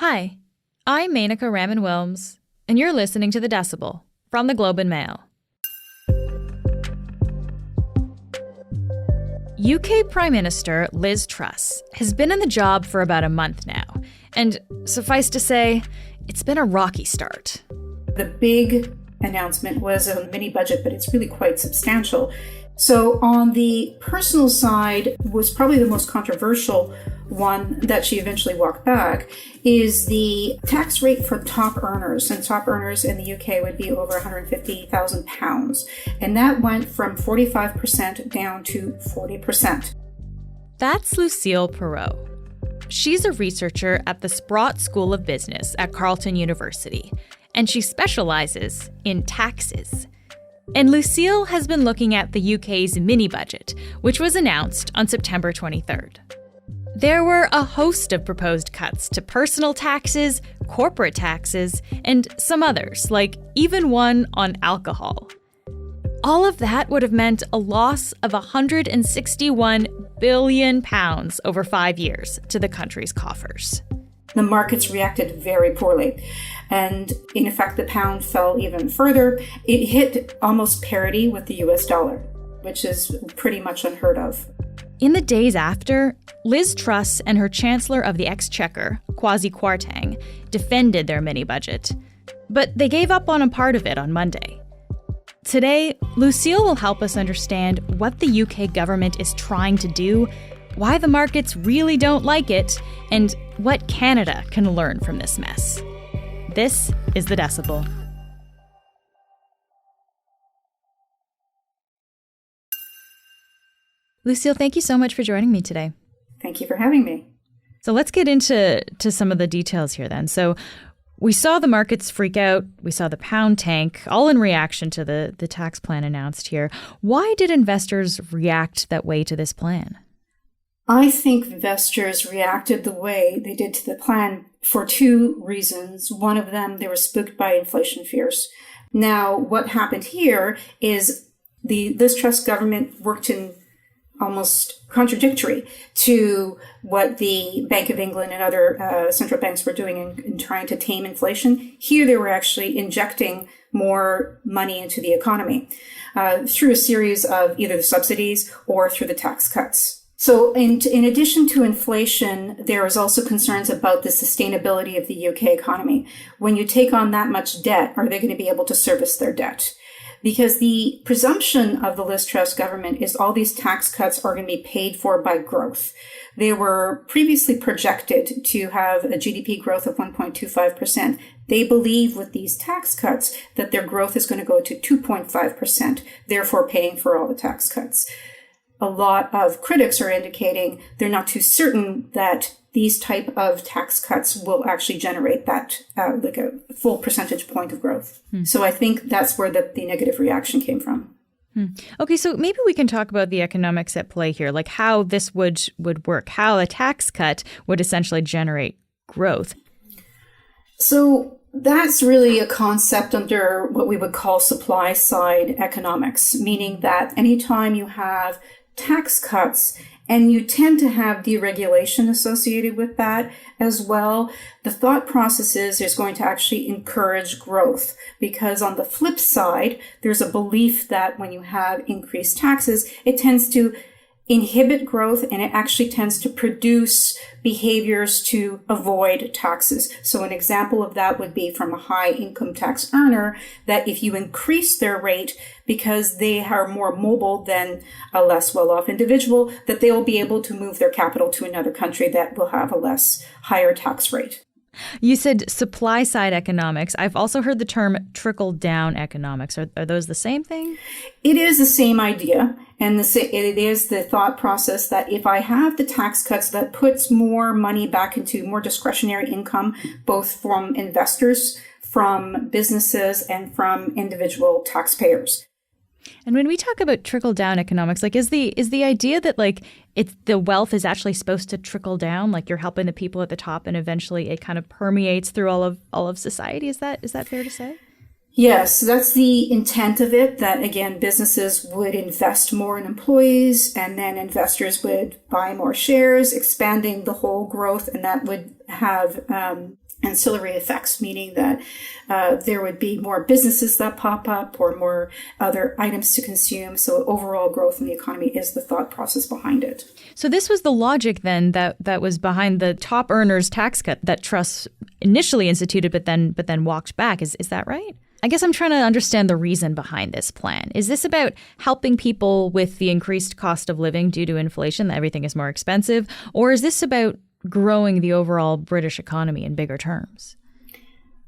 Hi, I'm Menaka Raman-Wilms, and you're listening to The Decibel from the Globe and Mail. UK Prime Minister Liz Truss has been in the job for about a month now, and suffice to say, it's been a rocky start. The big announcement was a mini budget, but it's really quite substantial. So on the personal side was probably the most controversial one that she eventually walked back is the tax rate for top earners. And top earners in the UK would be over £150,000. And that went from 45% down to 40%. That's Lucille Perreault. She's a researcher at the Sprott School of Business at Carleton University, and she specializes in taxes. And Lucille has been looking at the UK's mini-budget, which was announced on September 23rd. There were a host of proposed cuts to personal taxes, corporate taxes, and some others, like even one on alcohol. All of that would have meant a loss of £161 billion over 5 years to the country's coffers. The markets reacted very poorly. And in effect, the pound fell even further. It hit almost parity with the US dollar, which is pretty much unheard of. In the days after, Liz Truss and her Chancellor of the Exchequer, Kwasi Kwarteng, defended their mini-budget. But they gave up on a part of it on Monday. Today, Lucille will help us understand what the UK government is trying to do, why the markets really don't like it, and what Canada can learn from this mess. This is The Decibel. Lucille, thank you so much for joining me today. Thank you for having me. So let's get into some of the details here then. So we saw the markets freak out. We saw the pound tank, all in reaction to the tax plan announced here. Why did investors react that way to this plan? I think investors reacted the way they did to the plan for two reasons. One of them, they were spooked by inflation fears. Now, what happened here is the Liz Truss government worked in almost contradictory to what the Bank of England and other central banks were doing in trying to tame inflation. Here, they were actually injecting more money into the economy through a series of either the subsidies or through the tax cuts. So in addition to inflation, there is also concerns about the sustainability of the UK economy. When you take on that much debt, are they going to be able to service their debt? Because the presumption of the Liz Truss government is all these tax cuts are going to be paid for by growth. They were previously projected to have a GDP growth of 1.25%. They believe with these tax cuts that their growth is going to go to 2.5%, therefore paying for all the tax cuts. A lot of critics are indicating they're not too certain that these type of tax cuts will actually generate that like a full percentage point of growth. So I think that's where the negative reaction came from. Okay, so maybe we can talk about the economics at play here, like how this would work, how a tax cut would essentially generate growth. So that's really a concept under what we would call supply side economics, meaning that anytime you have tax cuts, and you tend to have deregulation associated with that as well. The thought process is there's going to actually encourage growth because on the flip side, there's a belief that when you have increased taxes, it tends to inhibit growth and it actually tends to produce behaviors to avoid taxes. So an example of that would be from a high income tax earner that if you increase their rate because they are more mobile than a less well-off individual, that they will be able to move their capital to another country that will have a less higher tax rate. You said supply side economics. I've also heard the term trickle-down economics. Are those the same thing? It is the same idea. And it is the thought process that if I have the tax cuts, that puts more money back into more discretionary income, both from investors, from businesses, and from individual taxpayers. And when we talk about trickle-down economics, like is the idea that like it's the wealth is actually supposed to trickle down, like you're helping the people at the top, and eventually it kind of permeates through all of society? Is that fair to say? Yes, that's the intent of it, that again, businesses would invest more in employees and then investors would buy more shares, expanding the whole growth, and that would have ancillary effects, meaning that there would be more businesses that pop up or more other items to consume. So overall growth in the economy is the thought process behind it. So this was the logic then that was behind the top earners tax cut that Truss initially instituted, but then walked back. Is that right? I guess I'm trying to understand the reason behind this plan. Is this about helping people with the increased cost of living due to inflation, that everything is more expensive? Or is this about growing the overall British economy in bigger terms?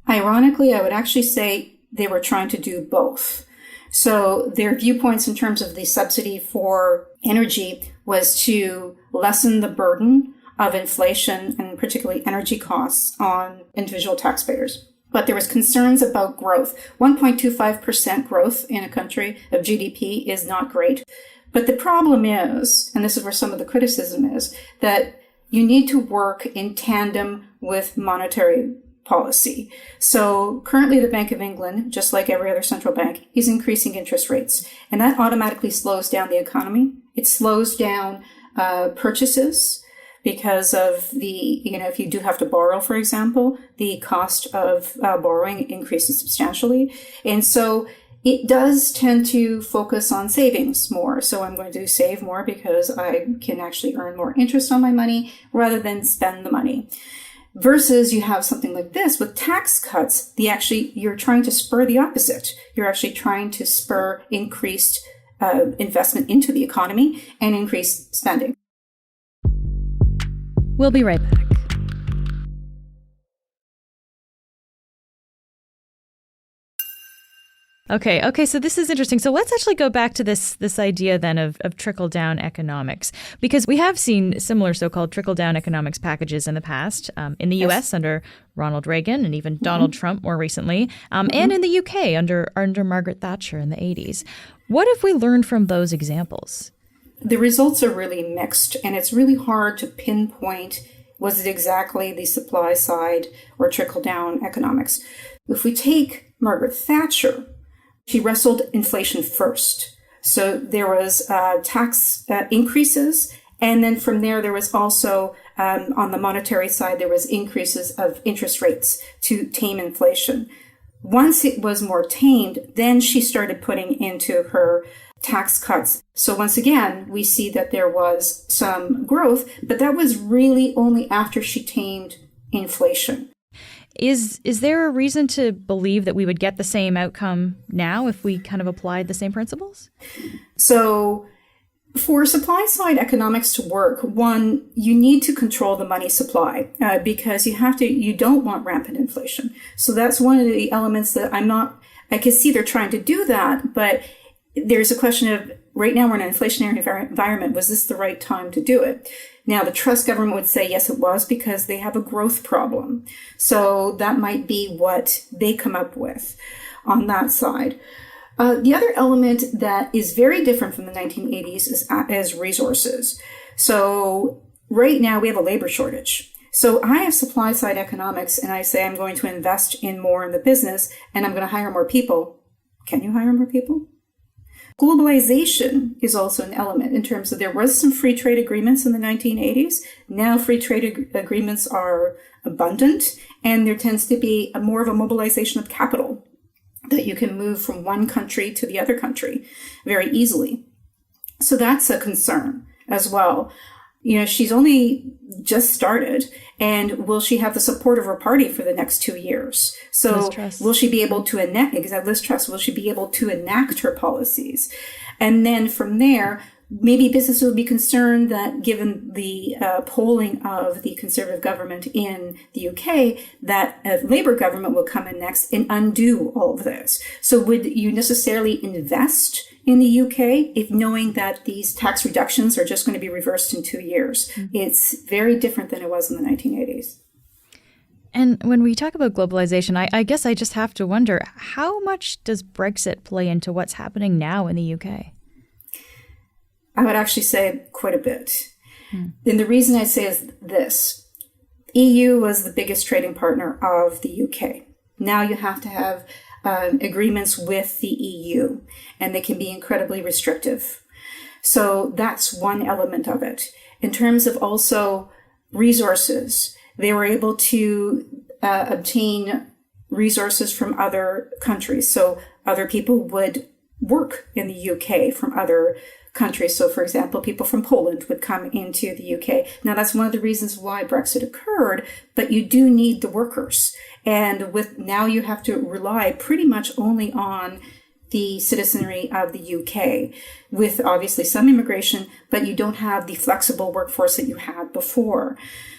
Ironically, I would actually say they were trying to do both. So their viewpoints in terms of the subsidy for energy was to lessen the burden of inflation and particularly energy costs on individual taxpayers. But there was concerns about growth. 1.25% growth in a country of GDP is not great. But the problem is, and this is where some of the criticism is, that you need to work in tandem with monetary policy. So currently the Bank of England, just like every other central bank, is increasing interest rates. And that automatically slows down the economy. It slows down purchases because of if you do have to borrow, for example, the cost of borrowing increases substantially. And so it does tend to focus on savings more. So I'm going to save more because I can actually earn more interest on my money rather than spend the money. Versus you have something like this with tax cuts, you're trying to spur the opposite. You're actually trying to spur increased investment into the economy and increased spending. We'll be right back. Okay, so this is interesting. So let's actually go back to this idea then of trickle-down economics, because we have seen similar so-called trickle-down economics packages in the past, in the U.S. under Ronald Reagan and even Donald Trump more recently, and in the U.K. under Margaret Thatcher in the 80s. What have we learned from those examples? The results are really mixed, and it's really hard to pinpoint, was it exactly the supply side or trickle-down economics? If we take Margaret Thatcher, she wrestled inflation first. So there was tax increases, and then from there was also, on the monetary side, there was increases of interest rates to tame inflation. Once it was more tamed, then she started putting into her tax cuts. So once again, we see that there was some growth, but that was really only after she tamed inflation. Is there a reason to believe that we would get the same outcome now if we kind of applied the same principles? So for supply side economics to work, one, you need to control the money supply because you don't want rampant inflation. So that's one of the elements that I can see they're trying to do that, but there's a question of, right now we're in an inflationary environment. Was this the right time to do it? Now, the Truss government would say, yes, it was, because they have a growth problem. So that might be what they come up with on that side. The other element that is very different from the 1980s is resources. So right now we have a labor shortage. So I have supply side economics and I say I'm going to invest more in the business and I'm going to hire more people. Can you hire more people? Globalization is also an element in terms of there was some free trade agreements in the 1980s. Now free trade agreements are abundant and there tends to be more of a mobilization of capital that you can move from one country to the other country very easily. So that's a concern as well. She's only just started, and will she have the support of her party for the next 2 years? So will she be able to will she be able to enact her policies? And then from there, maybe business will be concerned that given the polling of the Conservative government in the UK, that a Labour government will come in next and undo all of this. So would you necessarily invest in the UK if knowing that these tax reductions are just going to be reversed in 2 years? It's very different than it was in the 1980s. And when we talk about globalization, I guess I just have to wonder, how much does Brexit play into what's happening now in the UK? I would actually say quite a bit. And the reason I say is this. EU was the biggest trading partner of the UK. Now you have to have agreements with the EU, and they can be incredibly restrictive. So that's one element of it. In terms of also resources, they were able to obtain resources from other countries. So other people would work in the UK from other countries. So, for example, people from Poland would come into the UK. Now, that's one of the reasons why Brexit occurred, but you do need the workers. And now you have to rely pretty much only on the citizenry of the UK, with obviously some immigration, but you don't have the flexible workforce that you had before.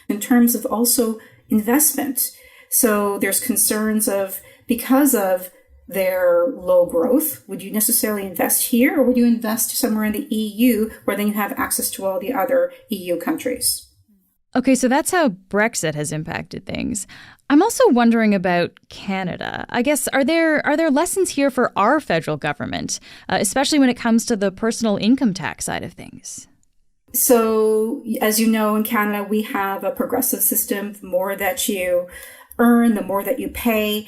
In terms of also investment, so there's concerns of, because of their low growth, would you necessarily invest here, or would you invest somewhere in the EU where then you have access to all the other EU countries? Okay, so that's how Brexit has impacted things. I'm also wondering about Canada. I guess, are there lessons here for our federal government, especially when it comes to the personal income tax side of things? So, as you know, in Canada, we have a progressive system. The more that you earn, the more that you pay.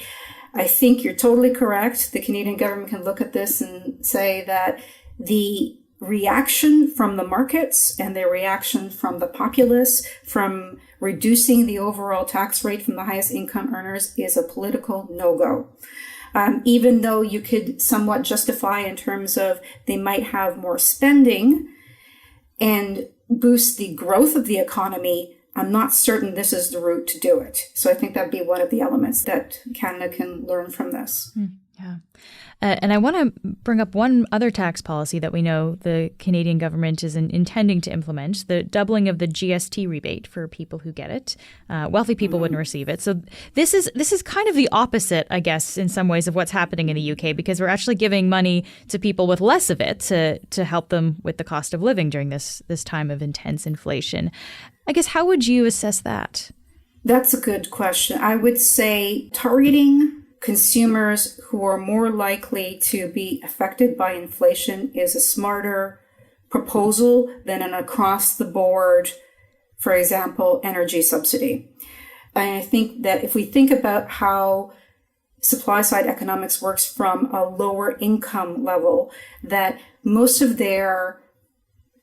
I think you're totally correct. The Canadian government can look at this and say that the reaction from the markets and the reaction from the populace from reducing the overall tax rate from the highest income earners is a political no-go. Even though you could somewhat justify in terms of they might have more spending and boost the growth of the economy, I'm not certain this is the route to do it. So I think that'd be one of the elements that Canada can learn from this. Yeah. And I want to bring up one other tax policy that we know the Canadian government is intending to implement, the doubling of the GST rebate for people who get it. Wealthy people wouldn't receive it. So this is kind of the opposite, I guess, in some ways of what's happening in the UK, because we're actually giving money to people with less of it to help them with the cost of living during this time of intense inflation. I guess, how would you assess that? That's a good question. I would say targeting consumers who are more likely to be affected by inflation is a smarter proposal than an across-the-board, for example, energy subsidy. And I think that if we think about how supply-side economics works from a lower income level, that most of their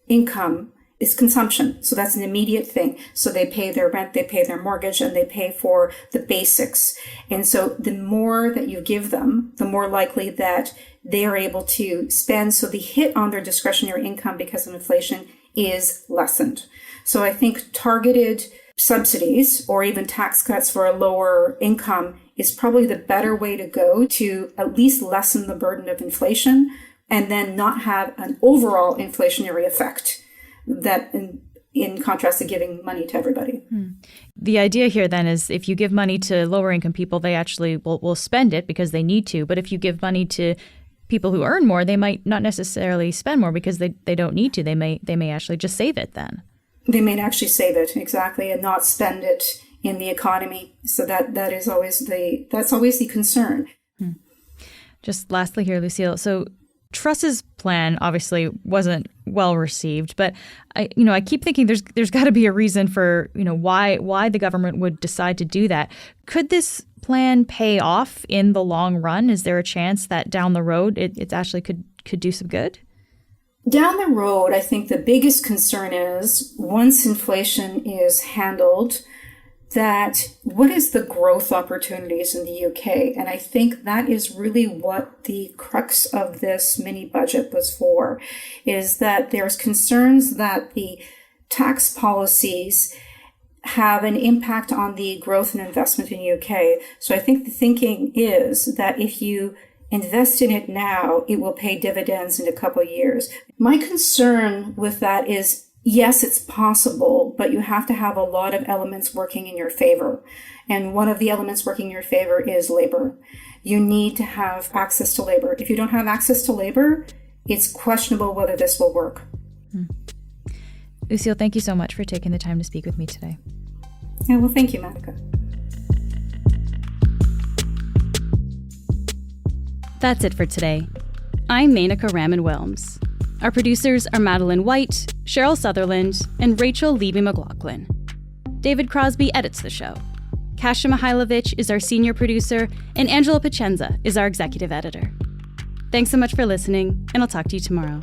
income is consumption. So that's an immediate thing. So they pay their rent, they pay their mortgage, and they pay for the basics. And so the more that you give them, the more likely that they are able to spend. So the hit on their discretionary income because of inflation is lessened. So I think targeted subsidies or even tax cuts for a lower income is probably the better way to go to at least lessen the burden of inflation and then not have an overall inflationary effect. That in contrast to giving money to everybody. The idea here then is if you give money to lower income people, they actually will spend it because they need to. But if you give money to people who earn more, they might not necessarily spend more because they don't need to. They may actually just save it then. They may actually save it, exactly, and not spend it in the economy. So that's always the concern. Just lastly here, Lucille, so Truss's plan obviously wasn't well received, but I keep thinking there's got to be a reason for why the government would decide to do that. Could this plan pay off in the long run? Is there a chance that down the road it actually could do some good? Down the road, I think the biggest concern is once inflation is handled, that what is the growth opportunities in the UK? And I think that is really what the crux of this mini budget was for, is that there's concerns that the tax policies have an impact on the growth and investment in the UK. So I think the thinking is that if you invest in it now, it will pay dividends in a couple of years. My concern with that is, yes, it's possible, but you have to have a lot of elements working in your favor. And one of the elements working in your favor is labor. You need to have access to labor. If you don't have access to labor, it's questionable whether this will work. Lucille, thank you so much for taking the time to speak with me today. Yeah, well, thank you, Monica. That's it for today. I'm Menaka Raman-Wilms. Our producers are Madeline White, Cheryl Sutherland, and Rachel Levy-McLaughlin. David Crosby edits the show. Kasia Mihailovich is our senior producer, and Angela Pacenza is our executive editor. Thanks so much for listening, and I'll talk to you tomorrow.